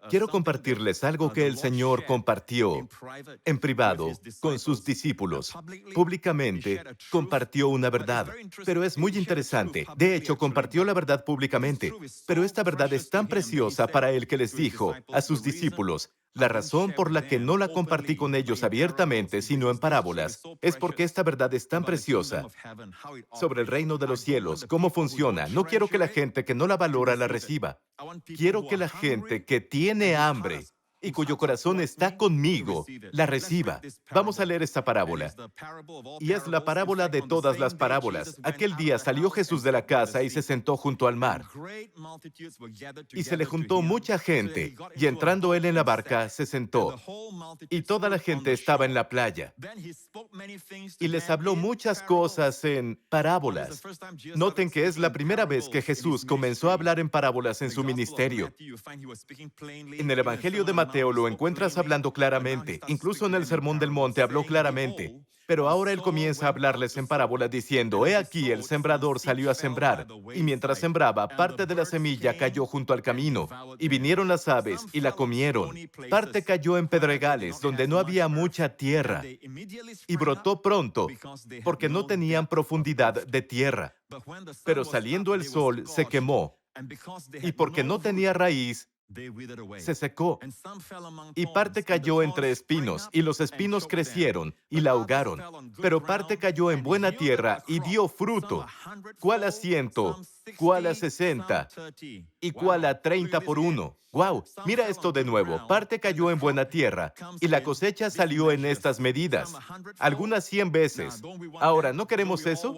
Quiero compartirles algo que el Señor compartió en privado con sus discípulos. Públicamente compartió una verdad, pero es muy interesante. De hecho, compartió la verdad públicamente, pero esta verdad es tan preciosa para él que les dijo a sus discípulos: la razón por la que no la compartí con ellos abiertamente, sino en parábolas, es porque esta verdad es tan preciosa sobre el reino de los cielos, cómo funciona. No quiero que la gente que no la valora la reciba. Quiero que la gente que tiene hambre y cuyo corazón está conmigo la reciba. Vamos a leer esta parábola. Y es la parábola de todas las parábolas. Aquel día salió Jesús de la casa y se sentó junto al mar. Y se le juntó mucha gente, y entrando él en la barca, se sentó. Y toda la gente estaba en la playa. Y les habló muchas cosas en parábolas. Noten que es la primera vez que Jesús comenzó a hablar en parábolas en su ministerio. En el Evangelio de Mateo lo encuentras hablando claramente. Incluso en el Sermón del Monte habló claramente. Pero ahora él comienza a hablarles en parábolas diciendo: he aquí el sembrador salió a sembrar, y mientras sembraba, parte de la semilla cayó junto al camino, y vinieron las aves y la comieron. Parte cayó en pedregales, donde no había mucha tierra, y brotó pronto, porque no tenían profundidad de tierra. Pero saliendo el sol, se quemó, y porque no tenía raíz, se secó. Y parte cayó entre espinos, y los espinos crecieron y la ahogaron. Pero parte cayó en buena tierra y dio fruto, cuál a 100, cuál a 60, y cuál a 30 por uno. ¡Wow! Mira esto de nuevo. Parte cayó en buena tierra, y la cosecha salió en estas medidas. Algunas 100 veces. Ahora, ¿no queremos eso?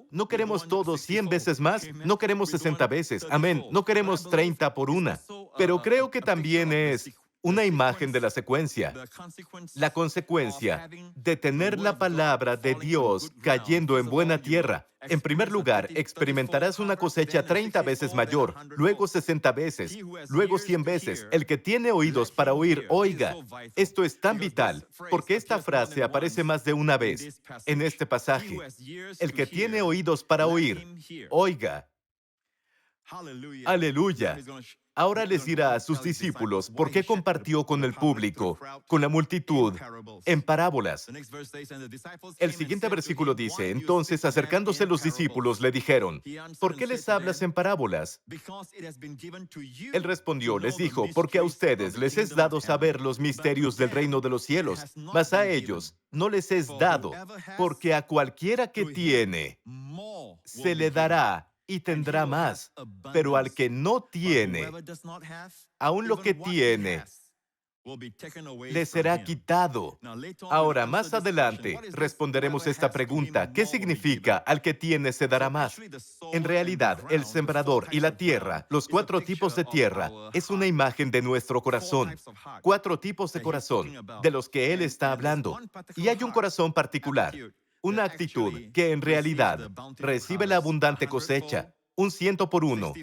¿No queremos todo 100 veces más? ¿No queremos 60 veces? Amén. ¿No queremos 30 por una? Pero creo que también es una imagen de la secuencia. La consecuencia de tener la palabra de Dios cayendo en buena tierra. En primer lugar, experimentarás una cosecha 30 veces mayor, luego 60 veces, luego 100 veces. El que tiene oídos para oír, oiga. Esto es tan vital, porque esta frase aparece más de una vez en este pasaje. El que tiene oídos para oír, oiga. Aleluya. Ahora les dirá a sus discípulos por qué compartió con el público, con la multitud, en parábolas. El siguiente versículo dice: entonces, acercándose los discípulos, le dijeron: ¿por qué les hablas en parábolas? Él respondió, les dijo: porque a ustedes les es dado saber los misterios del reino de los cielos, mas a ellos no les es dado, porque a cualquiera que tiene, se le dará y tendrá más, pero al que no tiene, aun lo que tiene, le será quitado. Ahora, más adelante, responderemos esta pregunta: ¿qué significa al que tiene se dará más? En realidad, el sembrador y la tierra, los 4 tipos de tierra, es una imagen de nuestro corazón. 4 tipos de corazón, de los que Él está hablando. Y hay un corazón particular, una actitud que en realidad recibe la abundante cosecha, un 100 por uno,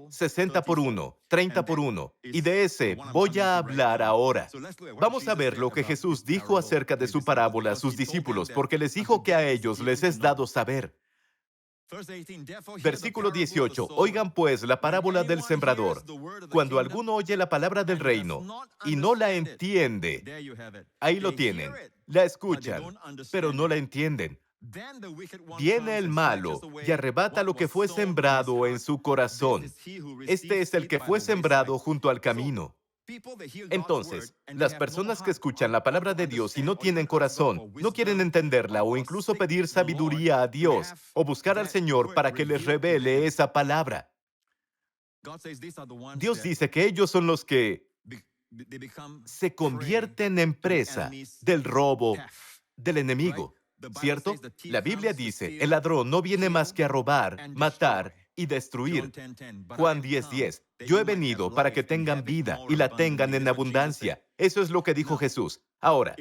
60 por uno, 30 por uno. Y de ese voy a hablar ahora. Vamos a ver lo que Jesús dijo acerca de su parábola a sus discípulos, porque les dijo que a ellos les es dado saber. Versículo 18. Oigan pues la parábola del sembrador. Cuando alguno oye la palabra del reino y no la entiende, ahí lo tienen. La escuchan, pero no la entienden. Viene el malo y arrebata lo que fue sembrado en su corazón. Este es el que fue sembrado junto al camino. Entonces, las personas que escuchan la palabra de Dios y no tienen corazón, no quieren entenderla o incluso pedir sabiduría a Dios o buscar al Señor para que les revele esa palabra. Dios dice que ellos son los que se convierten en presa del robo del enemigo. ¿Cierto? La Biblia dice: el ladrón no viene más que a robar, matar y destruir. Juan 10:10. Yo he venido para que tengan vida y la tengan en abundancia. Eso es lo que dijo Jesús. Ahora,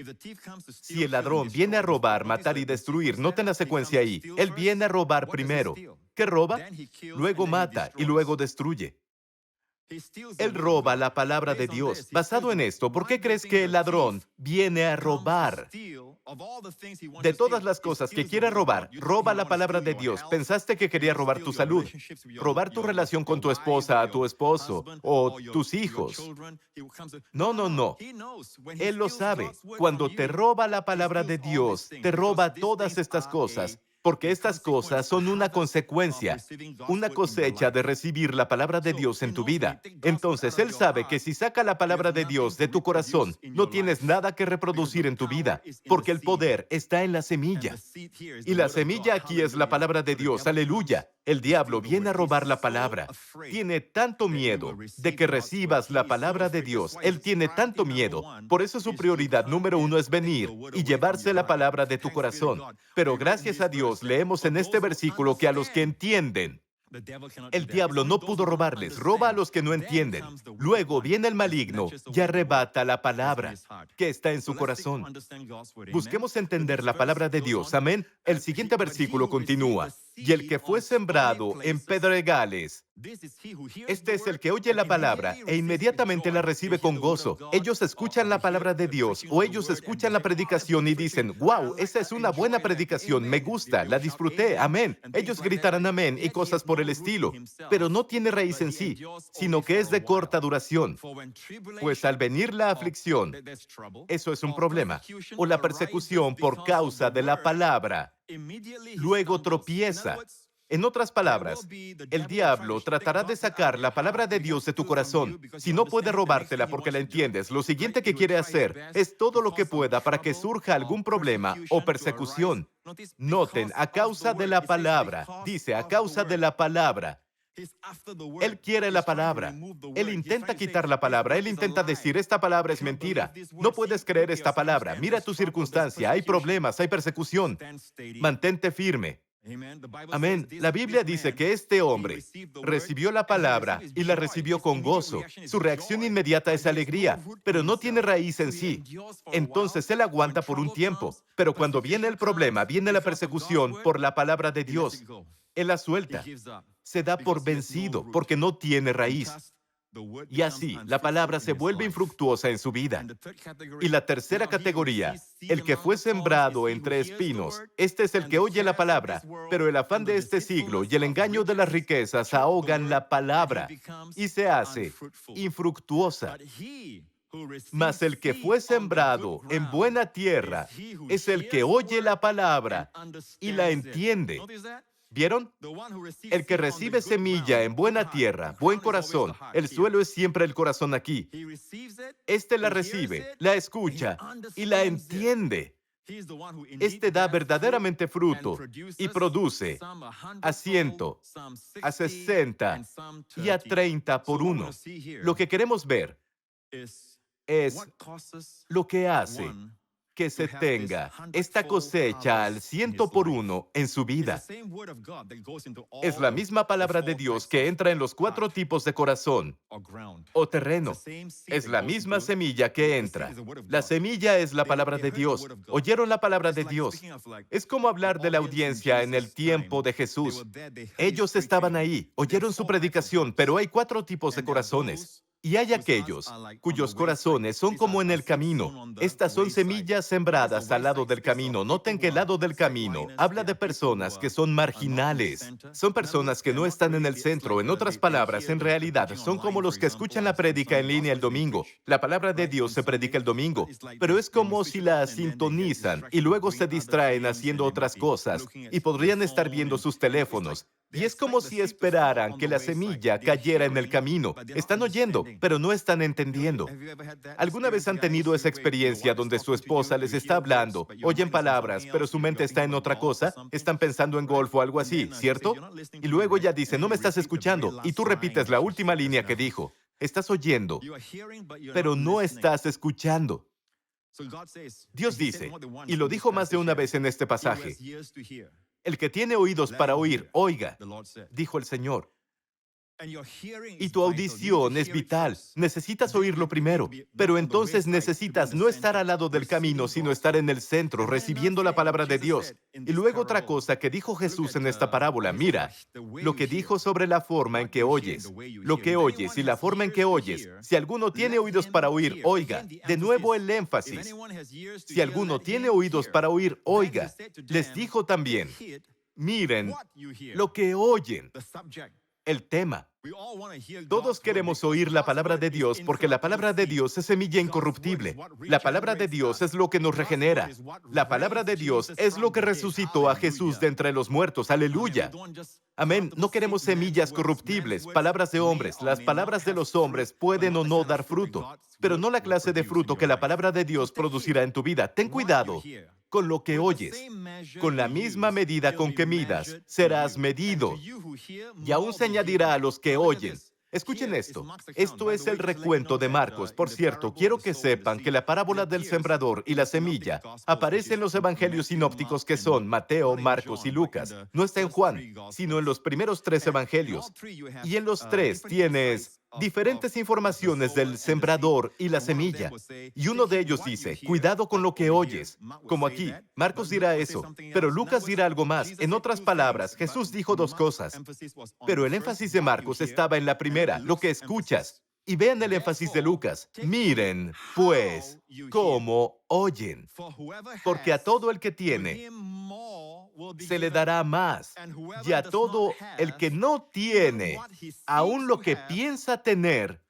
si el ladrón viene a robar, matar y destruir, noten la secuencia ahí. Él viene a robar primero. ¿Qué roba? Luego mata y luego destruye. Él roba la palabra de Dios. Basado en esto, ¿por qué crees que el ladrón viene a robar? De todas las cosas que quiere robar, roba la palabra de Dios. Pensaste que quería robar tu salud, robar tu relación con tu esposa, tu esposo o tus hijos. No, no, no. Él lo sabe. Cuando te roba la palabra de Dios, te roba todas estas cosas, porque estas cosas son una consecuencia, una cosecha de recibir la palabra de Dios en tu vida. Entonces, Él sabe que si saca la palabra de Dios de tu corazón, no tienes nada que reproducir en tu vida, porque el poder está en la semilla. Y la semilla aquí es la palabra de Dios. Aleluya. El diablo viene a robar la palabra. Tiene tanto miedo de que recibas la palabra de Dios. Él tiene tanto miedo. Por eso su prioridad número uno es venir y llevarse la palabra de tu corazón. Pero gracias a Dios leemos en este versículo que a los que entienden, el diablo no pudo robarles, roba a los que no entienden. Luego viene el maligno y arrebata la palabra que está en su corazón. Busquemos entender la palabra de Dios. Amén. El siguiente versículo continúa. Y el que fue sembrado en pedregales, este es el que oye la palabra e inmediatamente la recibe con gozo. Ellos escuchan la palabra de Dios o ellos escuchan la predicación y dicen, wow, esa es una buena predicación, me gusta, la disfruté, amén. Ellos gritarán amén y cosas por el estilo, pero no tiene raíz en sí, sino que es de corta duración. Pues al venir la aflicción, eso es un problema, o la persecución por causa de la palabra, luego tropieza. En otras palabras, el diablo tratará de sacar la palabra de Dios de tu corazón. Si no puede robártela porque la entiendes, lo siguiente que quiere hacer es todo lo que pueda para que surja algún problema o persecución. Noten, a causa de la palabra. Dice, a causa de la palabra. Él quiere la palabra. Él intenta quitar la palabra. Él intenta decir, esta palabra es mentira. No puedes creer esta palabra. Mira tu circunstancia. Hay problemas, hay persecución. Mantente firme. Amén. La Biblia dice que este hombre recibió la palabra y la recibió con gozo. Su reacción inmediata es alegría, pero no tiene raíz en sí. Entonces él aguanta por un tiempo, pero cuando viene el problema, viene la persecución por la palabra de Dios, él la suelta. Se da por vencido porque no tiene raíz. Y así, la palabra se vuelve infructuosa en su vida. Y la tercera categoría, el que fue sembrado entre espinos, este es el que oye la palabra, pero el afán de este siglo y el engaño de las riquezas ahogan la palabra y se hace infructuosa. Mas el que fue sembrado en buena tierra es el que oye la palabra y la entiende. ¿Vieron? El que recibe semilla en buena tierra, buen corazón, el suelo es siempre el corazón aquí. Este la recibe, la escucha y la entiende. Este da verdaderamente fruto y produce a 100, a 60 y a 30 por uno. Lo que queremos ver es lo que hace que se tenga esta cosecha al 100 por uno en su vida. Es la misma palabra de Dios que entra en los 4 tipos de corazón o terreno. Es la misma semilla que entra. La semilla es la palabra de Dios. ¿Oyeron la palabra de Dios? Es como hablar de la audiencia en el tiempo de Jesús. Ellos estaban ahí, oyeron su predicación, pero hay 4 tipos de corazones. Y hay aquellos cuyos corazones son como en el camino. Estas son semillas sembradas al lado del camino. Noten que el lado del camino habla de personas que son marginales. Son personas que no están en el centro. En otras palabras, en realidad, son como los que escuchan la prédica en línea el domingo. La palabra de Dios se predica el domingo, pero es como si la sintonizan y luego se distraen haciendo otras cosas y podrían estar viendo sus teléfonos. Y es como si esperaran que la semilla cayera en el camino. Están oyendo, pero no están entendiendo. ¿Alguna vez han tenido esa experiencia donde su esposa les está hablando, oyen palabras, pero su mente está en otra cosa? Están pensando en golf o algo así, ¿cierto? Y luego ella dice, no me estás escuchando, y tú repites la última línea que dijo. Estás oyendo, pero no estás escuchando. Dios dice, y lo dijo más de una vez en este pasaje, el que tiene oídos para oír, oiga, dijo el Señor. Y tu audición es vital. Necesitas oírlo primero. Pero entonces necesitas no estar al lado del camino, sino estar en el centro, recibiendo la palabra de Dios. Y luego otra cosa que dijo Jesús en esta parábola. Mira, lo que dijo sobre la forma en que oyes. Lo que oyes y la forma en que oyes. Si alguno tiene oídos para oír, oiga. De nuevo el énfasis. Si alguno tiene oídos para oír, oiga. Les dijo también, miren lo que oyen. El tema. Todos queremos oír la palabra de Dios porque la palabra de Dios es semilla incorruptible. La palabra de Dios es lo que nos regenera. La palabra de Dios es lo que resucitó a Jesús de entre los muertos. Aleluya. Amén. No queremos semillas corruptibles, palabras de hombres. Las palabras de los hombres pueden o no dar fruto, pero no la clase de fruto que la palabra de Dios producirá en tu vida. Ten cuidado con lo que oyes. Con la misma medida con que midas, serás medido. Y aún se añadirá a los que oyen. Escuchen esto. Esto es el recuento de Marcos. Por cierto, quiero que sepan que la parábola del sembrador y la semilla aparece en los evangelios sinópticos que son Mateo, Marcos y Lucas. No está en Juan, sino en los primeros 3 evangelios. Y en los 3 tienes diferentes informaciones del sembrador y la semilla. Y uno de ellos dice, cuidado con lo que oyes. Como aquí, Marcos dirá eso, pero Lucas dirá algo más. En otras palabras, Jesús dijo 2 cosas. Pero el énfasis de Marcos estaba en la primera, lo que escuchas. Y vean el énfasis de Lucas. Miren, pues, cómo oyen. Porque a todo el que tiene, se le dará más. Y a todo el que no tiene, aun lo que piensa tener,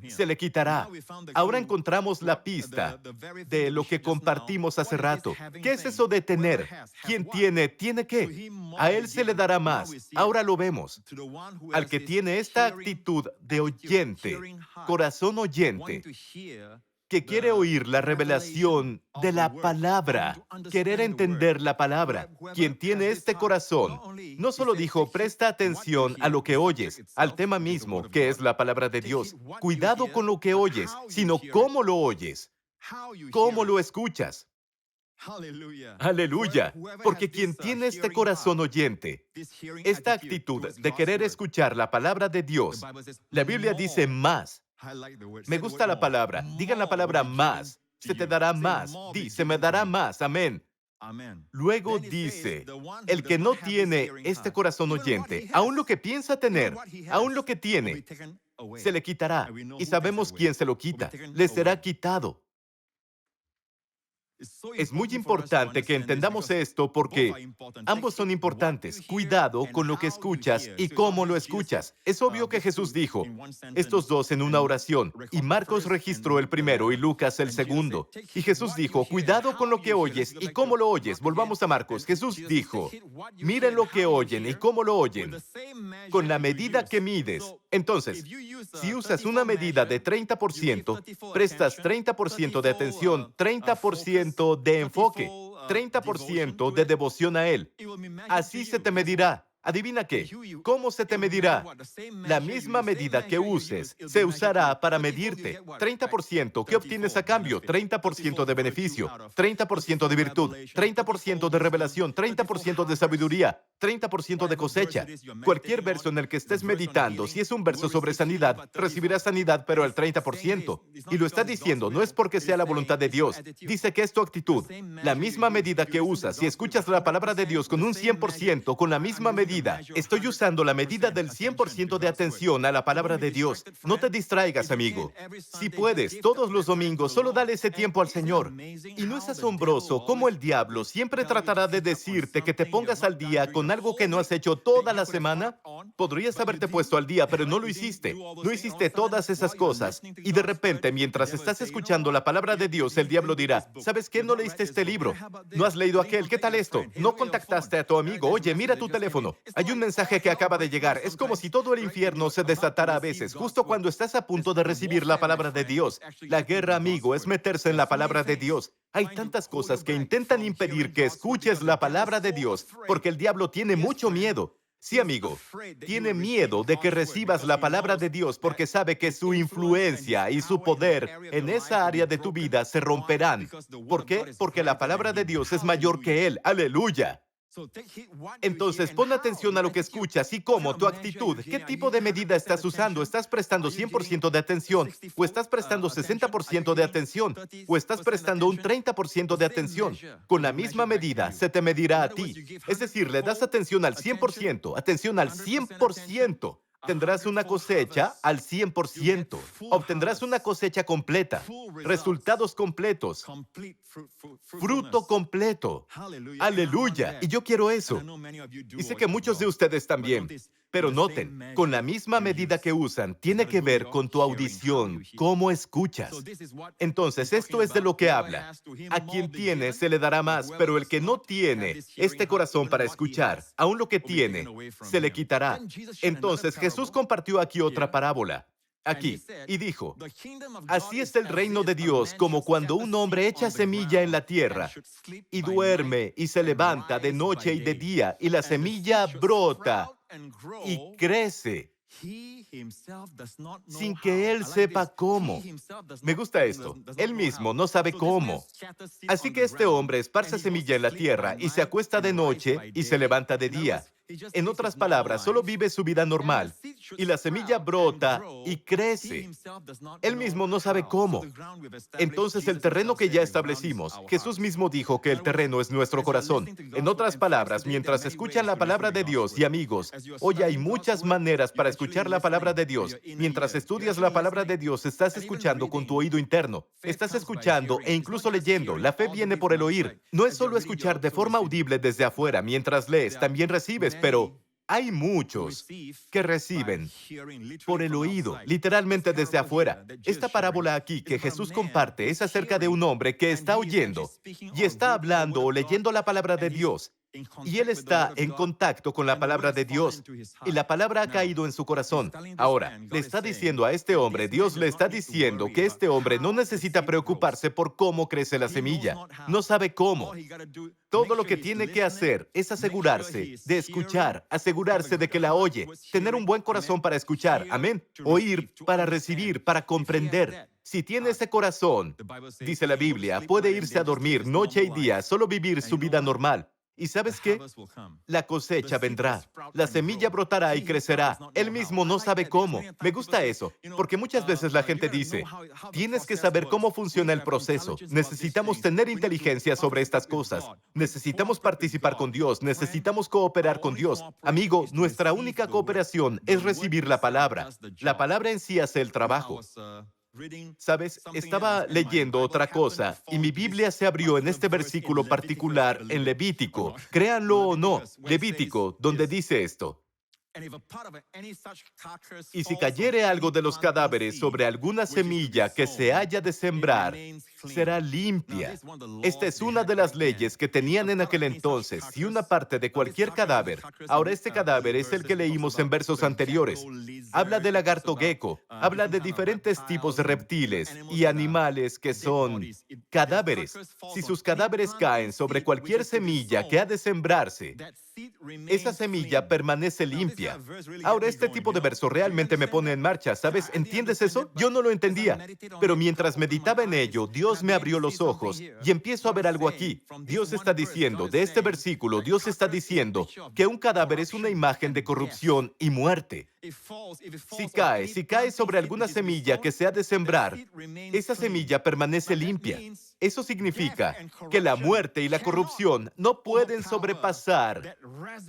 se le quitará. Ahora encontramos la pista de lo que compartimos hace rato. ¿Qué es eso de tener? Quien tiene, ¿tiene qué? A él se le dará más. Ahora lo vemos. Al que tiene esta actitud de oyente, corazón oyente, que quiere oír la revelación de la palabra, querer entender la palabra. Quien tiene este corazón, no solo dijo, presta atención a lo que oyes, al tema mismo, que es la palabra de Dios. Cuidado con lo que oyes, sino cómo lo oyes, cómo lo escuchas. Aleluya. Porque quien tiene este corazón oyente, esta actitud de querer escuchar la palabra de Dios, la Biblia dice más. Me gusta la palabra. Digan la palabra más. Se te dará más. Di, se me dará más. Amén. Luego dice, el que no tiene este corazón oyente, aun lo que piensa tener, aun lo que tiene, se le quitará. Y sabemos quién se lo quita. Le será quitado. Es muy importante que entendamos esto porque ambos son importantes. Cuidado con lo que escuchas y cómo lo escuchas. Es obvio que Jesús dijo estos dos en una oración, y Marcos registró el primero y Lucas el segundo. Y Jesús dijo, cuidado con lo que oyes y cómo lo oyes. Volvamos a Marcos. Jesús dijo, miren lo que oyen y cómo lo oyen. Con la medida que mides. Entonces, si usas una medida de 30%, prestas 30% de atención, 30% de enfoque, 30% de devoción a Él. Así se te medirá. ¿Adivina qué? ¿Cómo se te medirá? La misma medida que uses se usará para medirte. 30%, ¿qué obtienes a cambio? 30% de beneficio, 30% de virtud, 30% de revelación, 30% de sabiduría, 30% de cosecha. Cualquier verso en el que estés meditando, si es un verso sobre sanidad, recibirás sanidad, pero el 30%. Y lo está diciendo, no es porque sea la voluntad de Dios. Dice que es tu actitud. La misma medida que usas, si escuchas la palabra de Dios con un 100%, con la misma medida, estoy usando la medida del 100% de atención a la palabra de Dios. No te distraigas, amigo. Si puedes, todos los domingos, solo dale ese tiempo al Señor. Y no es asombroso cómo el diablo siempre tratará de decirte que te pongas al día con algo que no has hecho toda la semana. Podrías haberte puesto al día, pero no lo hiciste. No hiciste todas esas cosas. Y de repente, mientras estás escuchando la palabra de Dios, el diablo dirá, ¿sabes qué? No leíste este libro. No has leído aquel. ¿Qué tal esto? No contactaste a tu amigo. Oye, mira tu teléfono. Hay un mensaje que acaba de llegar. Es como si todo el infierno se desatara a veces, justo cuando estás a punto de recibir la palabra de Dios. La guerra, amigo, es meterse en la palabra de Dios. Hay tantas cosas que intentan impedir que escuches la palabra de Dios, porque el diablo tiene mucho miedo. Sí, amigo, tiene miedo de que recibas la palabra de Dios porque sabe que su influencia y su poder en esa área de tu vida se romperán. ¿Por qué? Porque la palabra de Dios es mayor que él. ¡Aleluya! Entonces, pon atención a lo que escuchas y cómo, tu actitud. ¿Qué tipo de medida estás usando? ¿Estás prestando 100% de atención? ¿O estás prestando 60% de atención? ¿O estás prestando un 30% de atención? Con la misma medida se te medirá a ti. Es decir, le das atención al 100%, atención al 100%. Tendrás una cosecha al 100%. Obtendrás una cosecha completa, resultados completos, fruto completo. Aleluya. Y yo quiero eso. Y sé que muchos de ustedes también. Pero noten, con la misma medida que usan, tiene que ver con tu audición, cómo escuchas. Entonces, esto es de lo que habla. A quien tiene se le dará más, pero el que no tiene este corazón para escuchar, aun lo que tiene, se le quitará. Entonces, Jesús compartió aquí otra parábola. Aquí, y dijo, así es el reino de Dios, como cuando un hombre echa semilla en la tierra y duerme y se levanta de noche y de día, y la semilla brota y crece sin que él sepa cómo. Me gusta esto. Él mismo no sabe cómo. Así que este hombre esparce semilla en la tierra y se acuesta de noche y se levanta de día. En otras palabras, solo vive su vida normal. Y la semilla brota y crece. Él mismo no sabe cómo. Entonces el terreno que ya establecimos, Jesús mismo dijo que el terreno es nuestro corazón. En otras palabras, mientras escuchan la palabra de Dios, y amigos, hoy hay muchas maneras para escuchar la palabra de Dios. Mientras estudias la palabra de Dios, estás escuchando con tu oído interno. Estás escuchando e incluso leyendo. La fe viene por el oír. No es solo escuchar de forma audible desde afuera. Mientras lees, también recibes, pero hay muchos que reciben por el oído, literalmente desde afuera. Esta parábola aquí que Jesús comparte es acerca de un hombre que está oyendo y está hablando o leyendo la palabra de Dios. Y él está en contacto con la palabra de Dios. Y la palabra ha caído en su corazón. Ahora, le está diciendo a este hombre, Dios le está diciendo que este hombre no necesita preocuparse por cómo crece la semilla. No sabe cómo. Todo lo que tiene que hacer es asegurarse de escuchar, asegurarse de que la oye, tener un buen corazón para escuchar, amén, oír para recibir, para comprender. Si tiene ese corazón, dice la Biblia, puede irse a dormir noche y día, solo vivir su vida normal. ¿Y sabes qué? La cosecha vendrá, la semilla brotará y crecerá. Él mismo no sabe cómo. Me gusta eso, porque muchas veces la gente dice, tienes que saber cómo funciona el proceso. Necesitamos tener inteligencia sobre estas cosas. Necesitamos participar con Dios. Necesitamos cooperar con Dios. Amigo, nuestra única cooperación es recibir la palabra. La palabra en sí hace el trabajo. ¿Sabes? Estaba leyendo otra cosa y mi Biblia se abrió en este versículo particular en Levítico. Créanlo o no, Levítico, donde dice esto. Y si cayere algo de los cadáveres sobre alguna semilla que se haya de sembrar, será limpia. Esta es una de las leyes que tenían en aquel entonces. Si una parte de cualquier cadáver, ahora este cadáver es el que leímos en versos anteriores, habla del lagarto gecko, habla de diferentes tipos de reptiles y animales que son cadáveres. Si sus cadáveres caen sobre cualquier semilla que ha de sembrarse, esa semilla permanece limpia. Ahora, este tipo de verso realmente me pone en marcha, ¿sabes? ¿Entiendes eso? Yo no lo entendía. Pero mientras meditaba en ello, Dios me abrió los ojos y empiezo a ver algo aquí. Dios está diciendo, de este versículo, Dios está diciendo que un cadáver es una imagen de corrupción y muerte. Si cae sobre alguna semilla que se ha de sembrar, esa semilla permanece limpia. Eso significa que la muerte y la corrupción no pueden sobrepasar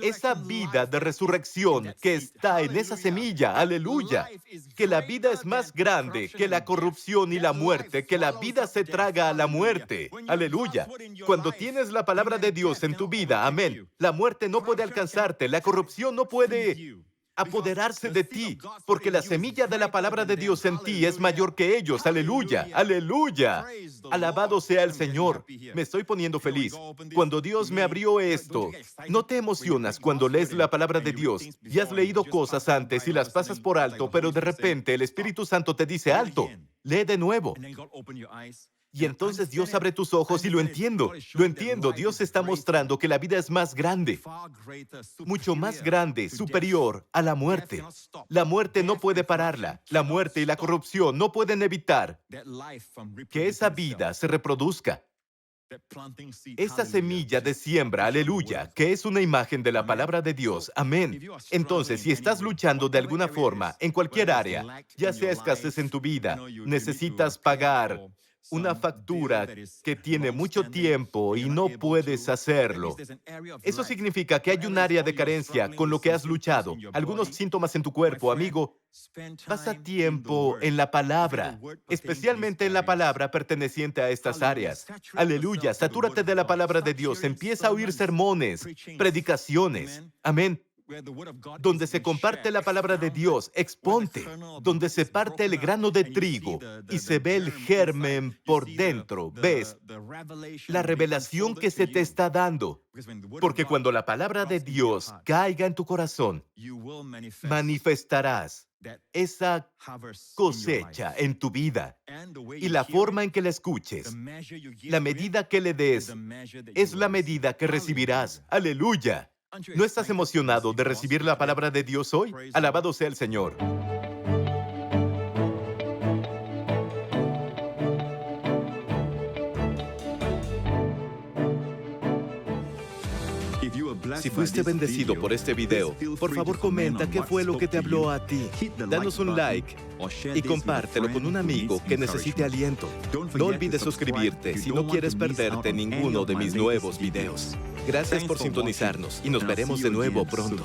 esa vida de resurrección que está en esa semilla. Aleluya. Que la vida es más grande que la corrupción y la muerte, que la vida se traga a la muerte. Aleluya. Cuando tienes la palabra de Dios en tu vida, amén, la muerte no puede alcanzarte, la corrupción no puede apoderarse de ti, porque la semilla de la palabra de Dios en ti es mayor que ellos. Aleluya, aleluya. Alabado sea el Señor. Me estoy poniendo feliz. Cuando Dios me abrió esto, ¿no te emocionas cuando lees la palabra de Dios y has leído cosas antes y las pasas por alto, pero de repente el Espíritu Santo te dice alto, lee de nuevo? Y entonces Dios abre tus ojos y lo entiendo. Lo entiendo. Dios está mostrando que la vida es más grande, mucho más grande, superior a la muerte. La muerte no puede pararla. La muerte y la corrupción no pueden evitar que esa vida se reproduzca. Esa semilla de siembra, aleluya, que es una imagen de la palabra de Dios, amén. Entonces, si estás luchando de alguna forma, en cualquier área, ya sea escasez en tu vida, necesitas pagar una factura que tiene mucho tiempo y no puedes hacerlo. Eso significa que hay un área de carencia con lo que has luchado, algunos síntomas en tu cuerpo, amigo. Pasa tiempo en la palabra, especialmente en la palabra perteneciente a estas áreas. Aleluya, satúrate de la palabra de Dios, empieza a oír sermones, predicaciones. Amén. Donde se comparte la palabra de Dios, exponte. Donde se parte el grano de trigo y se ve el germen por dentro, ¿ves? La revelación que se te está dando. Porque cuando la palabra de Dios caiga en tu corazón, manifestarás esa cosecha en tu vida. Y la forma en que la escuches, la medida que le des, es la medida que recibirás. Aleluya. ¿No estás emocionado de recibir la palabra de Dios hoy? Alabado sea el Señor. Si fuiste bendecido por este video, por favor comenta qué fue lo que te habló a ti. Danos un like y compártelo con un amigo que necesite aliento. No olvides suscribirte si no quieres perderte ninguno de mis nuevos videos. Gracias por sintonizarnos y nos veremos de nuevo pronto.